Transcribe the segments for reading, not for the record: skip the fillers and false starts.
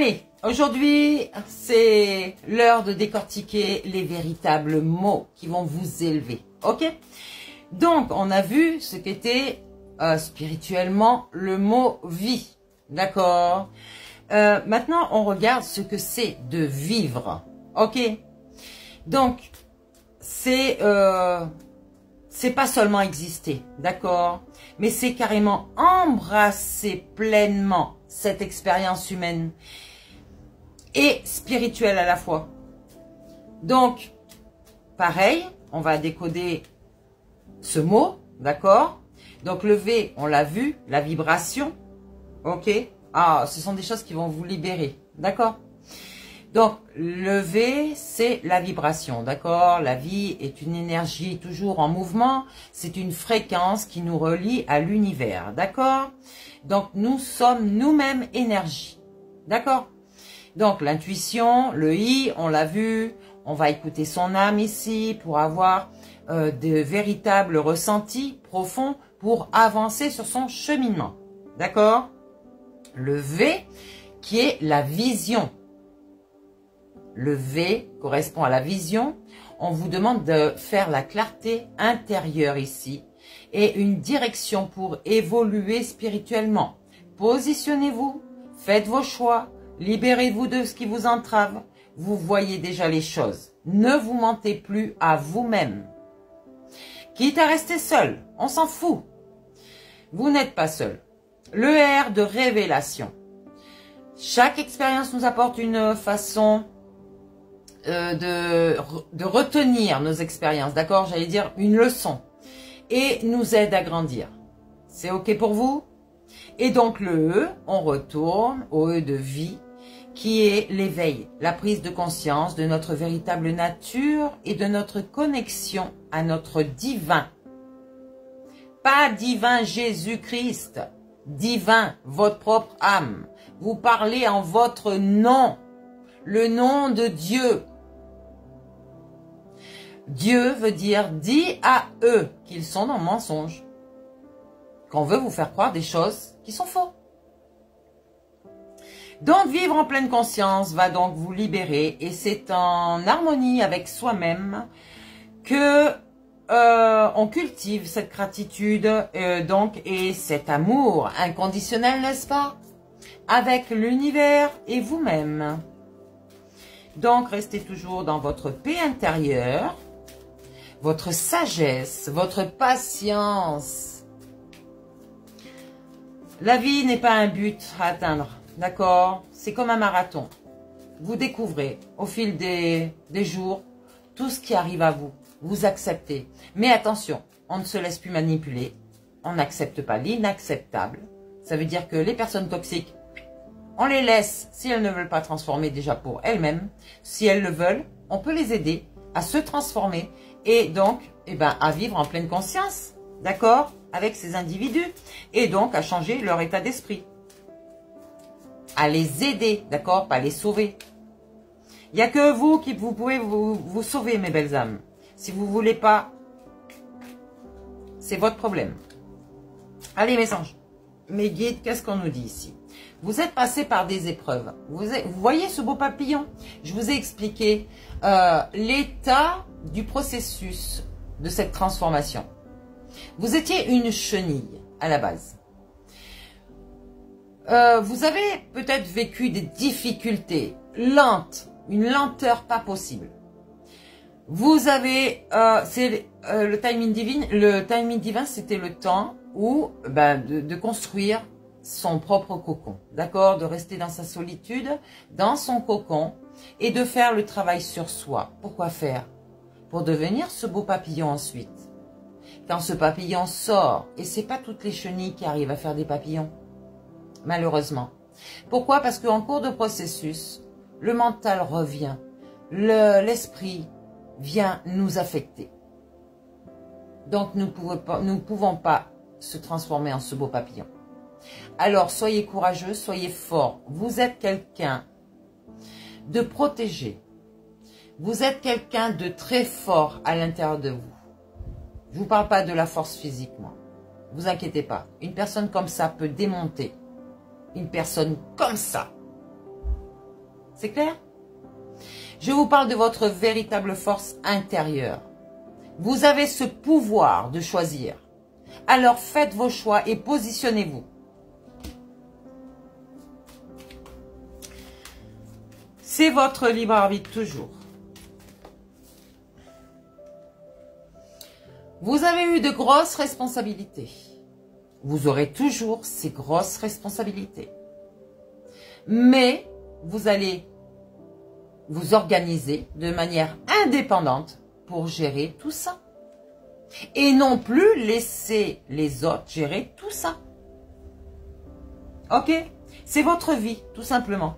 Allez, aujourd'hui, c'est l'heure de décortiquer les véritables mots qui vont vous élever. Ok? Donc, on a vu ce qu'était spirituellement le mot vie. D'accord? Maintenant, on regarde ce que c'est de vivre. Ok? Donc, c'est pas seulement exister. D'accord? Mais c'est carrément embrasser pleinement cette expérience humaine et spirituelle à la fois. Donc, pareil, on va décoder ce mot, d'accord? Donc, le V, on l'a vu, la vibration, ok? Ah, ce sont des choses qui vont vous libérer, d'accord? Donc, le V, c'est la vibration, d'accord? La vie est une énergie toujours en mouvement. C'est une fréquence qui nous relie à l'univers, d'accord? Donc, nous sommes nous-mêmes énergie, d'accord? Donc, l'intuition, le I, on l'a vu. On va écouter son âme ici pour avoir de véritables ressentis profonds pour avancer sur son cheminement, d'accord? Le V, qui est la vision. Le V correspond à la vision. On vous demande de faire la clarté intérieure ici et une direction pour évoluer spirituellement. Positionnez-vous, faites vos choix, libérez-vous de ce qui vous entrave. Vous voyez déjà les choses. Ne vous mentez plus à vous-même. Quitte à rester seul, on s'en fout. Vous n'êtes pas seul. Le R de révélation. Chaque expérience nous apporte une façon de retenir nos expériences, d'accord? J'allais dire une leçon. Et nous aide à grandir. C'est ok pour vous? Et donc le E, on retourne au E de vie, qui est l'éveil, la prise de conscience de notre véritable nature et de notre connexion à notre divin. Pas divin Jésus-Christ, divin, votre propre âme. Vous parlez en votre nom, le nom de Dieu. Dieu veut dire, dis à eux qu'ils sont dans le mensonge. Qu'on veut vous faire croire des choses qui sont fausses. Donc, vivre en pleine conscience va donc vous libérer et c'est en harmonie avec soi-même que on cultive cette gratitude donc et cet amour inconditionnel, n'est-ce pas? Avec l'univers et vous-même. Donc, restez toujours dans votre paix intérieure, votre sagesse, votre patience. La vie n'est pas un but à atteindre, d'accord? C'est comme un marathon. Vous découvrez au fil des jours tout ce qui arrive à vous. Vous acceptez. Mais attention, on ne se laisse plus manipuler. On n'accepte pas l'inacceptable. Ça veut dire que les personnes toxiques, on les laisse si elles ne veulent pas transformer déjà pour elles-mêmes. Si elles le veulent, on peut les aider à se transformer et donc à vivre en pleine conscience, d'accord, avec ces individus et donc à changer leur état d'esprit. À les aider, d'accord, pas les sauver. Il n'y a que vous qui vous pouvez vous sauver, mes belles âmes. Si vous ne voulez pas, c'est votre problème. Allez, mes anges, mes guides, qu'est-ce qu'on nous dit ici? Vous êtes passé par des épreuves. Vous voyez ce beau papillon? Je vous ai expliqué l'état du processus de cette transformation. Vous étiez une chenille à la base. Vous avez peut-être vécu des difficultés lentes, une lenteur pas possible. Vous avez, le timing divin. Le timing divin, c'était le temps où de construire son propre cocon, d'accord, de rester dans sa solitude, dans son cocon et de faire le travail sur soi. Pourquoi faire? Pour devenir ce beau papillon ensuite. Quand ce papillon sort, et c'est pas toutes les chenilles qui arrivent à faire des papillons, malheureusement. Pourquoi? Parce qu'en cours de processus, le mental revient, l'esprit vient nous affecter. Donc nous ne pouvons pas se transformer en ce beau papillon. Alors soyez courageux, soyez fort. Vous êtes quelqu'un de protégé. Vous êtes quelqu'un de très fort à l'intérieur de vous. Je ne vous parle pas de la force physique, moi. Vous inquiétez pas. Une personne comme ça peut démonter. Une personne comme ça. C'est clair? Je vous parle de votre véritable force intérieure. Vous avez ce pouvoir de choisir. Alors faites vos choix et positionnez-vous. C'est votre libre arbitre toujours. Vous avez eu de grosses responsabilités. Vous aurez toujours ces grosses responsabilités. Mais vous allez vous organiser de manière indépendante pour gérer tout ça. Et non plus laisser les autres gérer tout ça. Ok? C'est votre vie, tout simplement.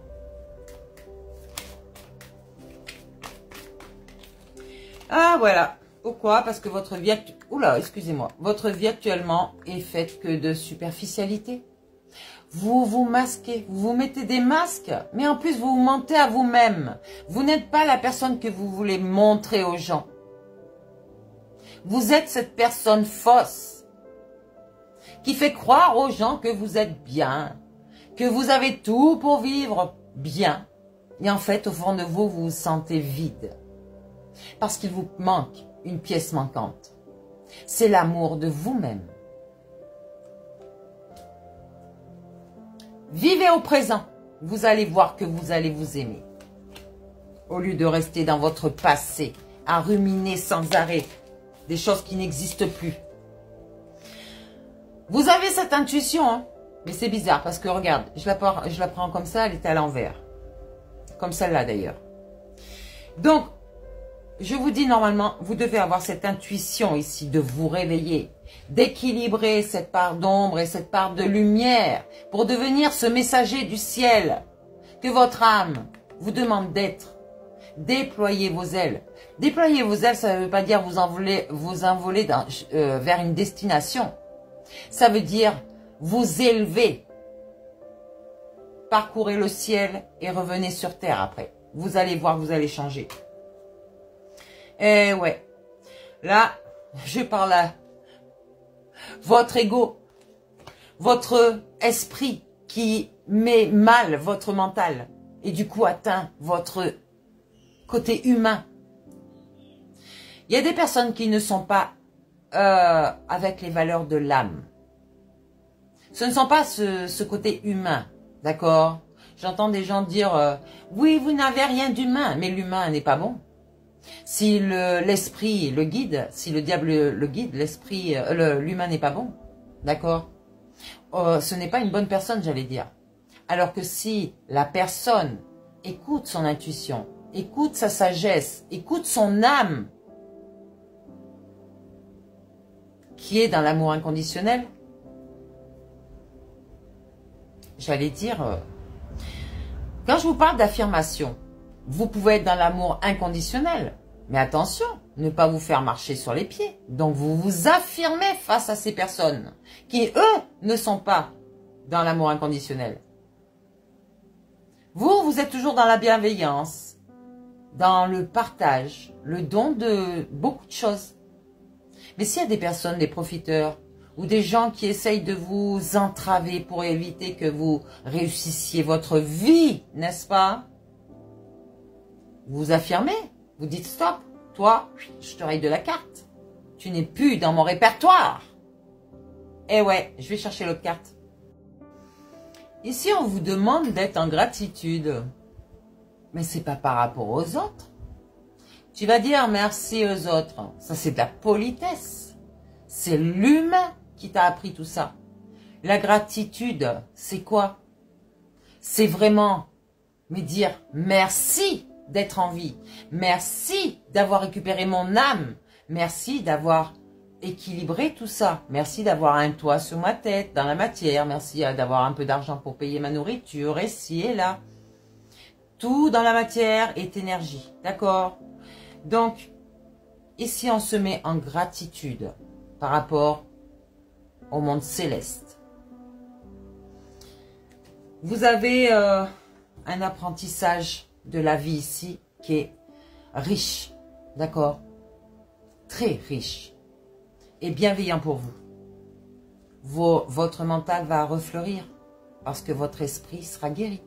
Ah, voilà. Pourquoi? Parce que votre vie... Oula, excusez-moi. Votre vie actuellement est faite que de superficialité. Vous vous masquez, vous vous mettez des masques, mais en plus vous vous mentez à vous-même. Vous n'êtes pas la personne que vous voulez montrer aux gens. Vous êtes cette personne fausse qui fait croire aux gens que vous êtes bien, que vous avez tout pour vivre bien. Et en fait, au fond de vous, vous vous sentez vide. Parce qu'il vous manque une pièce manquante. C'est l'amour de vous-même. Vivez au présent. Vous allez voir que vous allez vous aimer. Au lieu de rester dans votre passé, à ruminer sans arrêt des choses qui n'existent plus. Vous avez cette intuition, hein? Mais c'est bizarre parce que regarde, je la prends comme ça, elle est à l'envers. Comme celle-là d'ailleurs. Donc, je vous dis normalement, vous devez avoir cette intuition ici de vous réveiller, d'équilibrer cette part d'ombre et cette part de lumière pour devenir ce messager du ciel que votre âme vous demande d'être. Déployez vos ailes. Déployer vos ailes, ça ne veut pas dire vous envoler vers une destination. Ça veut dire vous élever. Parcourez le ciel et revenez sur terre après. Vous allez voir, vous allez changer. Eh ouais, là, je parle à votre ego, votre esprit qui met mal votre mental et du coup atteint votre côté humain. Il y a des personnes qui ne sont pas avec les valeurs de l'âme. Ce ne sont pas ce côté humain, d'accord? J'entends des gens dire oui, vous n'avez rien d'humain, mais l'humain n'est pas bon. Si l'esprit le guide, si le diable le guide, l'esprit, l'humain n'est pas bon, d'accord? Ce n'est pas une bonne personne, j'allais dire. Alors que si la personne écoute son intuition, écoute sa sagesse, écoute son âme, qui est dans l'amour inconditionnel, j'allais dire, quand je vous parle d'affirmation, vous pouvez être dans l'amour inconditionnel, mais attention, ne pas vous faire marcher sur les pieds. Donc vous vous affirmez face à ces personnes qui, eux, ne sont pas dans l'amour inconditionnel. Vous, vous êtes toujours dans la bienveillance, dans le partage, le don de beaucoup de choses. Mais s'il y a des personnes, des profiteurs, ou des gens qui essayent de vous entraver pour éviter que vous réussissiez votre vie, n'est-ce pas? Vous affirmez, vous dites stop, toi, je te raye de la carte. Tu n'es plus dans mon répertoire. Eh ouais, je vais chercher l'autre carte. Ici, on vous demande d'être en gratitude. Mais c'est pas par rapport aux autres. Tu vas dire merci aux autres. Ça, c'est de la politesse. C'est l'humain qui t'a appris tout ça. La gratitude, c'est quoi? C'est vraiment me dire merci d'être en vie. Merci d'avoir récupéré mon âme. Merci d'avoir équilibré tout ça. Merci d'avoir un toit sur ma tête, dans la matière. Merci d'avoir un peu d'argent pour payer ma nourriture, ici et là. Tout dans la matière est énergie. D'accord? Donc, ici, on se met en gratitude par rapport au monde céleste. Vous avez un apprentissage de la vie ici qui est riche, d'accord? Très riche et bienveillant pour vous. Votre mental va refleurir parce que votre esprit sera guéri.